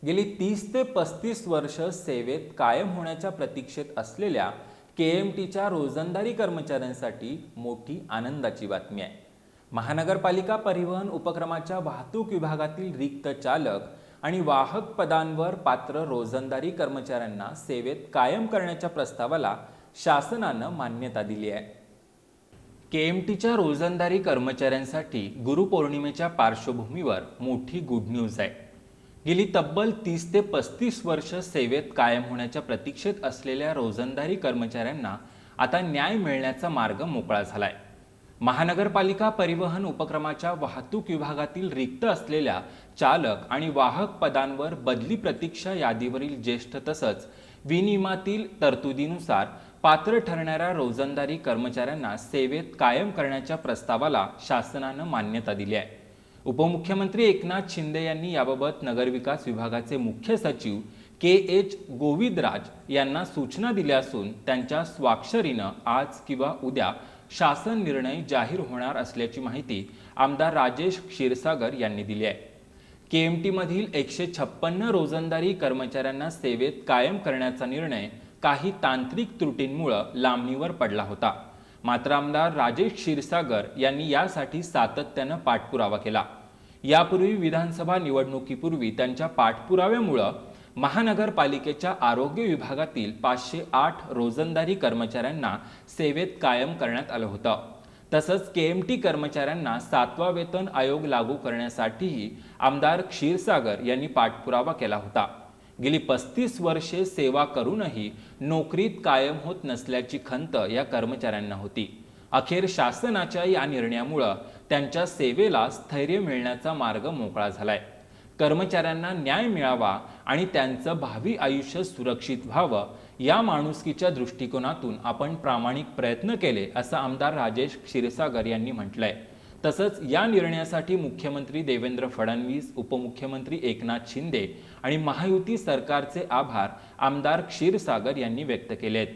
गेली 30 ते 35 वर्ष सेवेत कायम होण्याच्या प्रतीक्षेत असलेल्या केएमटीच्या रोजंदारी कर्मचाऱ्यांसाठी मोठी आनंदाची बातमी आहे। महानगरपालिका परिवहन उपक्रमाच्या वाहतूक विभागातील रिक्त चालक आणि वाहक पदांवर पात्र रोजंदारी कर्मचाऱ्यांना सेवेत कायम करण्याच्या प्रस्तावाला शासनाने मान्यता दिली आहे। केएमटीच्या रोजंदारी कर्मचाऱ्यांसाठी गुरुपौर्णिमेच्या पार्श्वभूमीवर मोठी गुड न्यूज आहे। गेली तब्बल 30 ते 35 वर्ष सेवेत कायम होण्याच्या प्रतीक्षेत असलेल्या रोजंदारी कर्मचाऱ्यांना आता न्याय मिळण्याचा मार्ग मोकळा झालाय। महानगरपालिका परिवहन उपक्रमाच्या वाहतूक विभागातील रिक्त असलेल्या चालक आणि वाहक पदांवर बदली प्रतीक्षा यादीवरील ज्येष्ठ तसंच विनियमातील तरतुदीनुसार पात्र ठरणाऱ्या रोजंदारी कर्मचाऱ्यांना सेवेत कायम करण्याच्या प्रस्तावाला शासनाने मान्यता दिली आहे। उपमुख्यमंत्री एकनाथ शिंदे यांनी याबाबत नगरविकास विभागाचे मुख्य सचिव के.एच. गोविंदराज यांना सूचना दिल्या असून त्यांच्या स्वाक्षरीने आज किंवा उद्या शासन निर्णय जाहीर होणार असल्याची माहिती आमदार राजेश क्षीरसागर यांनी दिली आहे। केएमटी मधील 156 रोजंदारी कर्मचाऱ्यांना सेवेत कायम करण्याचा निर्णय काही तांत्रिक त्रुटींमुळे लांबणीवर पडला होता। मात्र आमदार राजेश क्षीरसागर यांनी यासाठी सातत्याने पाठपुरावा केला। यापूर्वी विधानसभा निवडणुकीपूर्वी त्यांच्या पाठपुराव्यामुळे महानगरपालिकेच्या आरोग्य विभागातील 508 रोजंदारी कर्मचाऱ्यांना सेवेत कायम करण्यात आलं होतं। तसंच केएमटी कर्मचाऱ्यांना 7वा वेतन आयोग लागू करण्यासाठीही आमदार क्षीरसागर यांनी पाठपुरावा केला होता। गेली 35 वर्षे सेवा करूनही नोकरीत कायम होत नसल्याची खंत या कर्मचाऱ्यांना होती। अखेर शासनाच्या या निर्णयामुळे त्यांच्या सेवेला स्थैर्य मिळण्याचा मार्ग मोकळा झालाय। कर्मचाऱ्यांना न्याय मिळावा आणि त्यांचं भावी आयुष्य सुरक्षित व्हावं या माणुसकीच्या दृष्टिकोनातून आपण प्रामाणिक प्रयत्न केले असं आमदार राजेश क्षीरसागर यांनी म्हटलंय। तसंच या निर्णयासाठी मुख्यमंत्री देवेंद्र फडणवीस, उपमुख्यमंत्री एकनाथ शिंदे आणि महायुती सरकारचे आभार आमदार क्षीरसागर यांनी व्यक्त केलेत।